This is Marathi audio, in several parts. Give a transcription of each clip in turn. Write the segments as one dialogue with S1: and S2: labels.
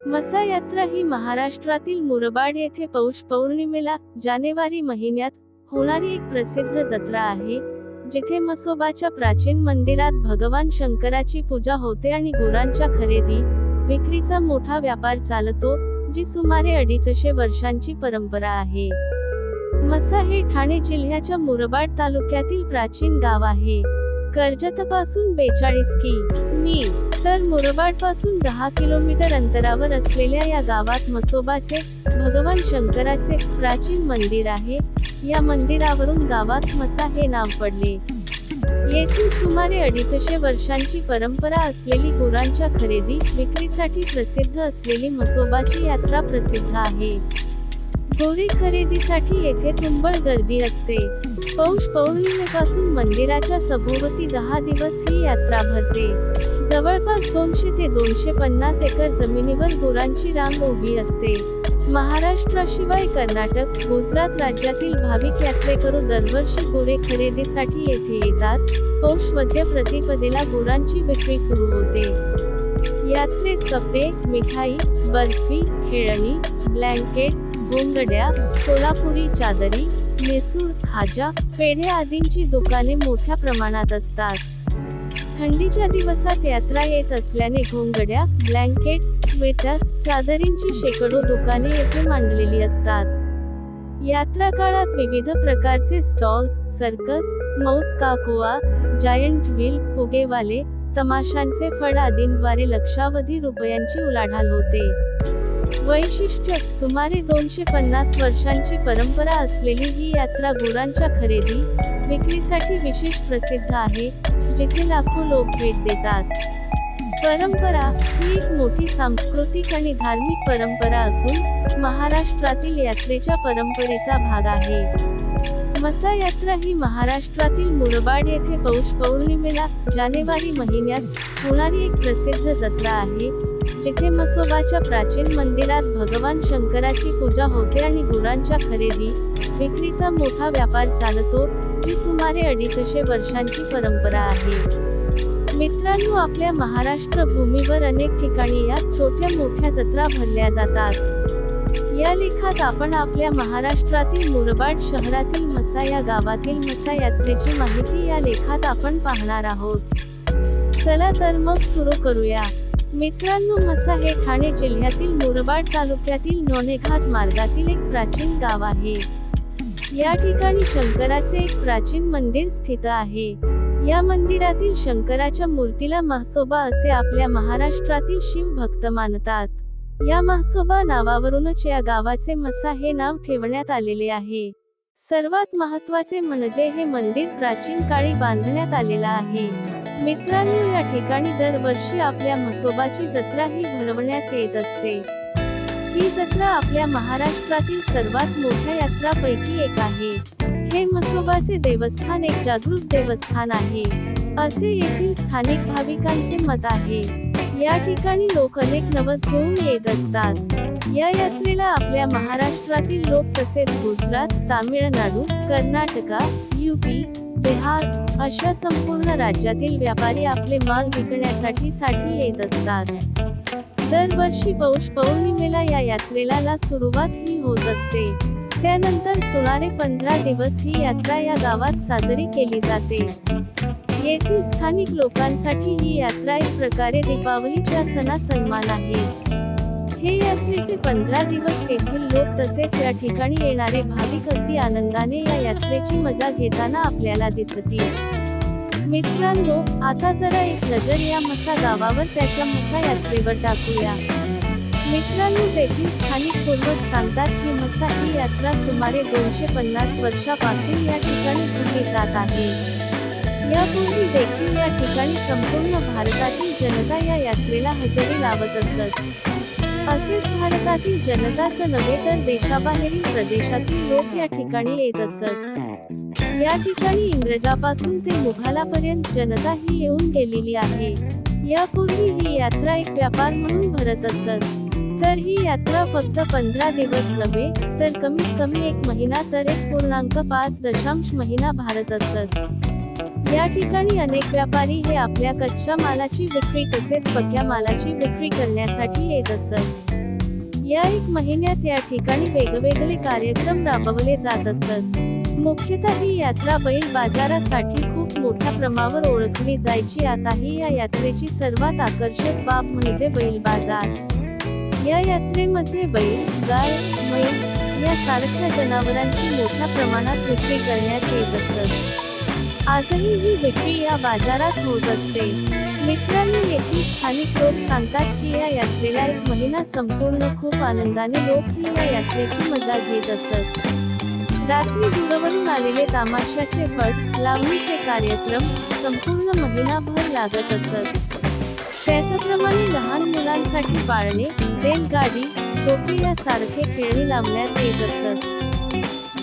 S1: मसा यात्रा ही महाराष्ट्रातील मुरबाड येथे पौष पौर्णिमेला जानेवारी महिन्यात होणारी एक प्रसिद्ध जत्रा आहे, जिथे म्हसोबाच्या प्राचीन मंदिरात भगवान शंकराची पूजा होते आणि गुरांच्या खरेदी विक्रीचा मोठा व्यापार चालतो, जी सुमारे 250 वर्षांची परंपरा आहे. मसा हे ठाणे जिल्ह्याच्या मुरबाड तालुक्यातील प्राचीन गाव आहे. कर्जतपासून 42 कि.मी. तर मुरबाडपासून 10 किलोमीटर अंतरावर असलेल्या या गावात म्हसोबाचे, भगवान शंकराचे प्राचीन मंदिर आहे. या मंदिरावरून गावास मसा हे नाव पडले. येथील सुमारे 250 वर्षांची परंपरा असलेली गुरांच्या खरेदी विक्रीसाठी प्रसिद्ध असलेली म्हसोबाची यात्रा प्रसिद्ध आहे. गोरे खरेदीसाठी येथे तुंबळ गर्दी असते. पौष पौर्णिमेपासून मंदिराच्या सभोवती 10 दिवस ही यात्रा भरते. जवळपास 200 ते 250 एकर जमिनीवर गुरांची रांग उभी असते. महाराष्ट्राशिवाय कर्नाटक, गुजरात राज्यातील भाविक यात्रेकरू दरवर्षी गुरे खरेदीसाठी येथे येतात. पौष वद्य प्रतिपदेला गुरांची विक्री सुरू होते. यात्रेत कपडे, मिठाई, बर्फी, खेळणी, ब्लँकेट, घोंगड्या, सोलापुरी चादरी, मेसूर, खाजा, पेढे आदींची दुकाने मोठ्या प्रमाणात असतात. थंडीच्या दिवसात यात्रा येत असल्याने घोंगड्या, ब्लँकेट, स्वेटर, चादरींची शेकडो दुकाने येथे मांडलेली असतात. यात्रा काळात विविध प्रकारचे स्टॉल्स, सर्कस, मौत का कुआ, जायंट व्हील, फुगेवाले, तमाशांचे फड आदींद्वारे लक्षावधी रुपयांची उलाढाल होते. वैशिष्ट्य: सुमारे 250 वर्षांची परंपरा असलेली ही यात्रा गुरांच्या खरेदी विक्रीसाठी विशेष प्रसिद्ध आहे, जिथे लाखो लोक भेट देतात. परंपरा ही एक मोठी सांस्कृतिक आणि धार्मिक परंपरा असून महाराष्ट्रातील यात्रेच्या परंपरेचा भाग आहे. मसा यात्रा ही महाराष्ट्रातील मुरबाड येथे पौष पौर्णिमेला जानेवारी महिन्यात होणारी एक प्रसिद्ध जत्रा आहे, जिथे म्हसोबाच्या प्राचीन मंदिरात भगवान शंकराची पूजा होते आणि गुरांच्या खरेदी विक्रीचा मोठा व्यापार चालतो, जी सुमारे 250 वर्षांची परंपरा आहे. मित्रांनो, आपल्या महाराष्ट्र भूमीवर अनेक ठिकाणी या छोट्या मोठ्या जत्रा भरल्या जातात. या लेखात आपण आपल्या महाराष्ट्रातील मुरबाड शहरातील मसा या गावातील मसा यात्रेची माहिती या लेखात आपण पाहणार आहोत. चला तर मग सुरू करूया. मित्रांनो, मसा हे ठाणे जिल्ह्यातील मुरबाड तालुक्यातील नोणेघाट मार्गातील एक प्राचीन गाव आहे. या ठिकाणी शंकराचे एक प्राचीन मंदिर स्थित आहे. या मंदिरातील शंकराच्या मूर्तीला म्हसोबा असे आपल्या महाराष्ट्रातील शिव भक्त मानतात. या म्हसोबा नावावरूनच या गावाचे मसा हे नाव ठेवण्यात आलेले आहे. सर्वात महत्त्वाचे म्हणजे हे मंदिर प्राचीन काळी बांधण्यात आलेलं आहे. मित्रांनो, या ठिकाणी दरवर्षी आपल्या म्हसोबाची जत्रा ही भरवण्यात येत असते. ही जत्रा आपल्या महाराष्ट्रातील सर्वात मोठ्या यात्रांपैकी एक आहे. हे म्हसोबाचे देवस्थान एक जागृत देवस्थान आहे, असे येथील स्थानिक भाविकांचे मत आहे. या ठिकाणी लोक अनेक नवस घेऊन येत असतात. या यात्रेला आपल्या महाराष्ट्रातील लोक तसेच गुजरात, तामिळनाडू, कर्नाटका, यूपी, बिहार अशा संपूर्ण राज्यातील व्यापारी आपले माल विकण्यासाठी येत असतात. दरवर्षी पौष पौर्णिमेला या यात्रेला सुरुवात ही होत असते. त्यानंतर सुमारे 15 दिवस ही यात्रा या गावात साजरी केली जाते. येथील स्थानिक लोकांसाठी ही यात्रा एक प्रकारे दीपावलीच्या सणा सन्मान आहे. हे यात्रेचे 15 दिवस येथील लोक तसेच या ठिकाणी येणारे भाविक अगदी आनंदाने या यात्रेची मजा घेताना आपल्याला दिसतील. मित्रांनो, आता जरा एक नजर या मसा गावावर त्याच्या मसा यात्रेवर टाकूया. मित्रांनो, तेथील स्थानिक पूर्वज सांगतात की मसा ही यात्रा सुमारे 250 वर्षापासून या ठिकाणी भरली जात आहे. यापूर्वी देखील या ठिकाणी संपूर्ण भारतातील जनता या यात्रेला हजेरी लावत असत. असेच भारतातील जनताच नव्हे तर देशाबाहेरील प्रदेशातील लोक या ठिकाणी येत असत. या ठिकाणी इंग्रजापासून ते मुघलापर्यंत जनता ही येऊन गेलेली आहे. यापूर्वी ही यात्रा एक व्यापार म्हणून भरत असत. तर ही यात्रा फक्त 15 दिवस नव्हे तर कमीत कमी 1 महिना तर 1.5 महिना भारत असत. या ठिकाणी अनेक व्यापारी हे आपल्या कच्च्या मालाची विक्री तसेच पक्क्या मालाची विक्री करण्यासाठी येत असत. या एक महिन्यात या ठिकाणी वेगवेगळे कार्यक्रम राबवले जात असत. मुख्यतः ही यात्रा बैल बाजारासाठी खूप मोठ्या प्रमाणावर ओळखली जायची. आताही या यात्रेची सर्वात आकर्षक बाब म्हणजे बैल बाजार. या यात्रेमध्ये बैल, गाय, म्हैस यासारख्या जनावरांची मोठ्या प्रमाणात विक्री करण्यात येत असत. आजही ही विक्री या बाजारात होत असते. मित्रांनो, येथील स्थानिक लोक सांगतात की या यात्रेला एक महिना संपूर्ण खूप आनंदाने लोक ही या यात्रेची मजा घेत असत. रात्री दूरवरून आलेले तमाशाचे फड, लावणीचे कार्यक्रम संपूर्ण महिनाभर लागत असत. त्याचप्रमाणे लहान मुलांसाठी पाळणे, बैलगाडी, झोके यासारखे खेळणी लावण्यात येत असत.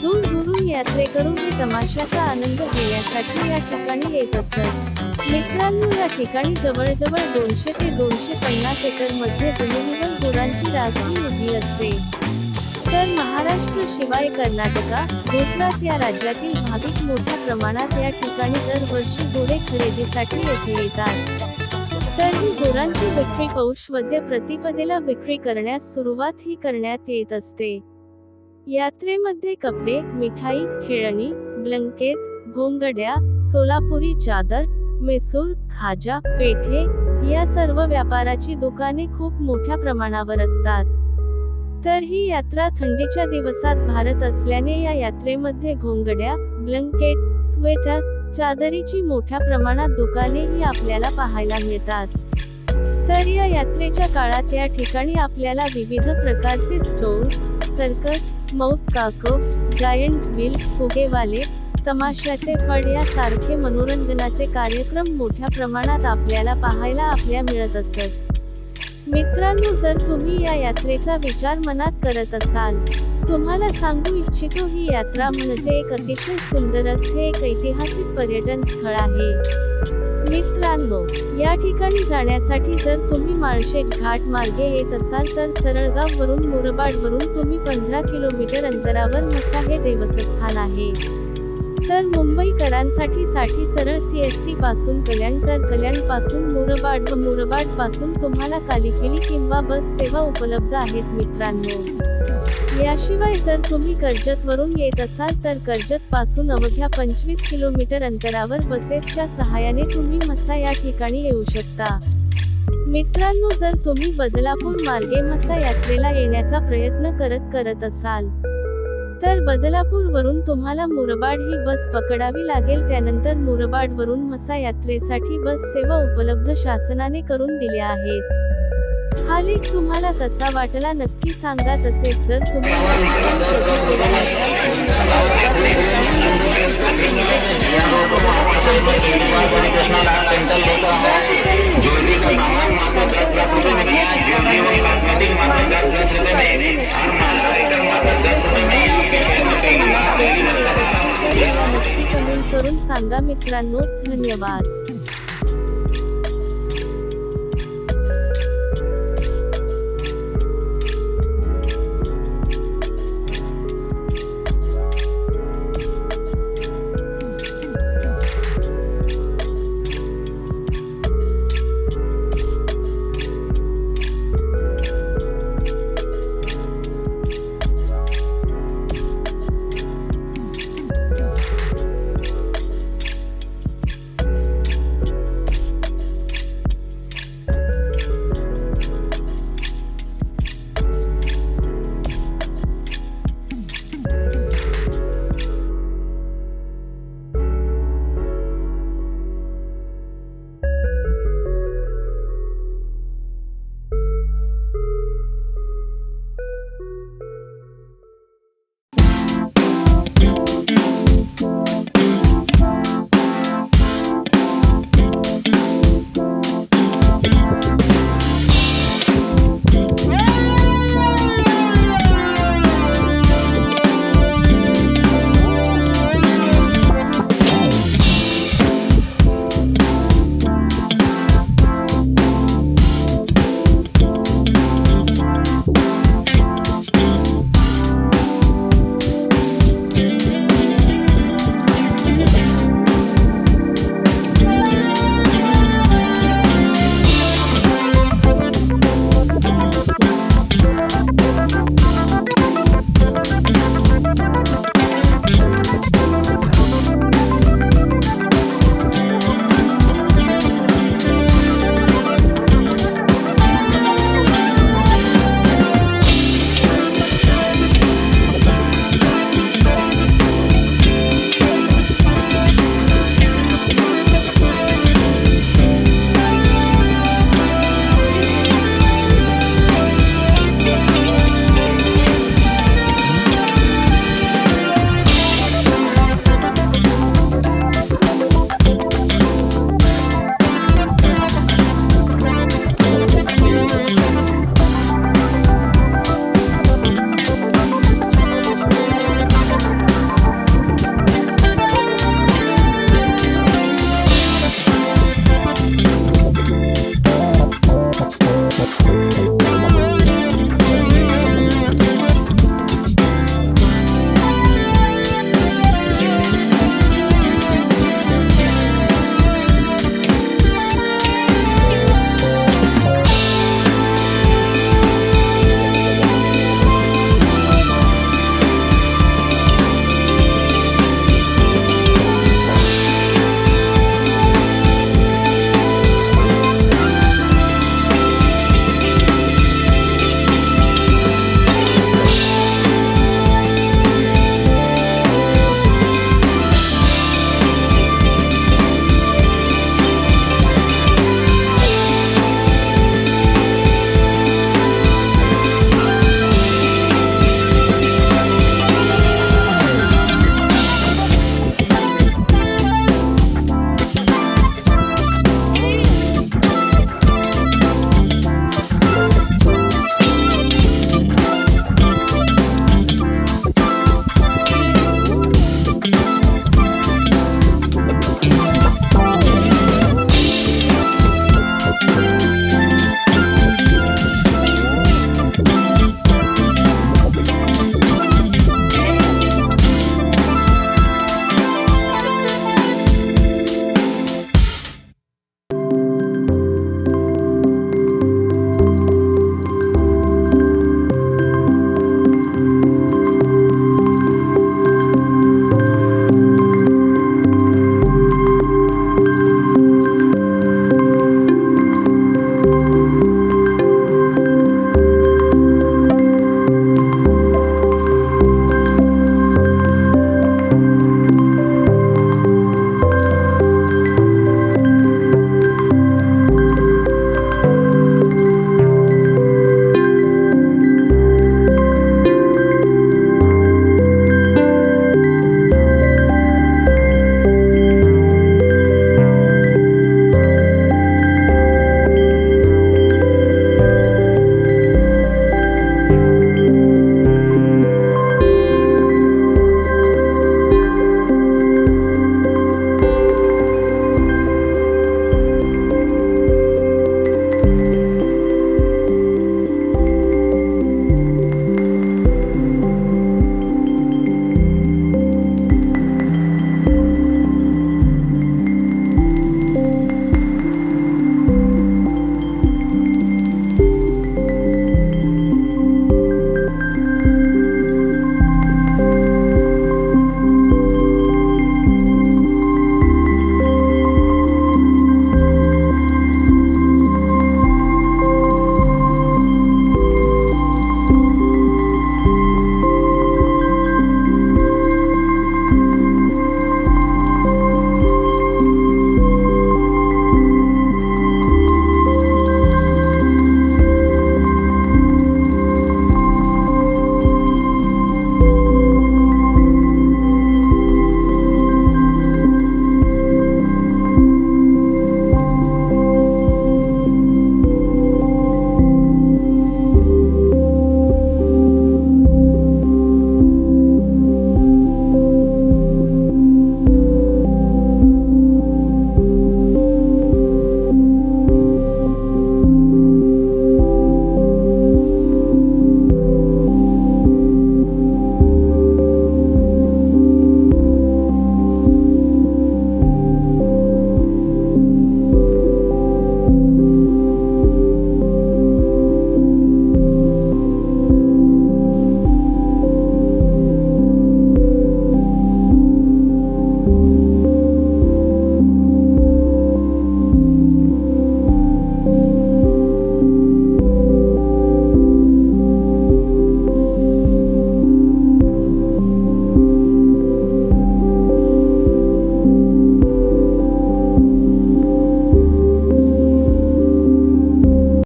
S1: दूरदूरून यात्रेकरू हे तमाशाचा आनंद घेण्यासाठी या ठिकाणी येत असत. मित्रांनो, या ठिकाणी जवळजवळ 200 ते 250 एकर मध्ये जमिनीवर गुरांची राखणी उभी असते. तर महाराष्ट्र शिवाय कर्नाटका, गुजरात या राज्यातील भाविक मोठ्या प्रमाणात या ठिकाणी दरवर्षी घोडे खरेदीसाठी येथे येतात. तर ही गुरांची विक्री पौष वद्य प्रतिपदेला विक्री करण्यास सुरुवात ही करण्यात येत असते. यात्रेमध्ये कपडे, मिठाई, खेळणी, ब्लँकेट, घोंगड्या, सोलापुरी चादर, मैसूर, खाजा, पेठे या सर्व व्यापाराची दुकाने खूप मोठ्या प्रमाणावर असतात. तर ही यात्रा थंडीच्या दिवसात भरत असल्याने या यात्रेमध्ये घोंगड्या, ब्लँकेट, स्वेटर, चादरीची मोठ्या प्रमाणात दुकानेही आपल्याला पाहायला मिळतात. तर या यात्रेच्या काळात या ठिकाणी आपल्याला विविध प्रकारचे स्टॉल्स, सर्कस, माउथ काकव, जायंट व्हील, फुगेवाले, तमाशाचे फड यासारखे मनोरंजनाचे कार्यक्रम मोठ्या प्रमाणात आपल्याला पाहायला मिळत असत. मित्रांनो, जर तुम्ही या यात्रेचा विचार मनात करत असाल, तुम्हाला सांगू इच्छितो ही यात्रा म्हणजे एक अतिशय सुंदर असे एक ऐतिहासिक पर्यटन स्थळ आहे. मित्रांनो, या ठिकाणी जाण्यासाठी जर तुम्ही माळशेज घाट मार्गे येत असाल तर सरळगाव वरून मुरबाड वरून तुम्ही 15 किलोमीटर अंतरावर म्हसा हे देवस्थान आहे. तर मुंबईकरांसाठी सरळ CST पासून कल्याण, तर कल्याण पासून मुरबाड व मुरबाड पासून तुम्हाला कालिपिली किंवा बस सेवा उपलब्ध आहेत. मित्रांनो, याशिवाय जर तुम्ही कर्जत वरून येत असाल तर कर्जत पासून अवघ्या 25 किलोमीटर अंतरावर बसेसच्या सहाय्याने तुम्ही म्हसा या ठिकाणी येऊ शकता. मित्रांनो, जर तुम्ही बदलापूर मार्गे म्हसा यात्रेला येण्याचा प्रयत्न करत असाल तर बदलापूर वरून तुम्हाला मुरबाड ही बस पकडावी लागेल. त्यानंतर मुरबाड वरून म्हसा यात्रेसाठी बस सेवा उपलब्ध शासनाने करून दिल्या आहेत. हा लेख तुम्हाला कसा वाटला नक्की सांगा. तसेच जर तुम्हाला कमेंट करून सांगा. मित्रांनो, धन्यवाद.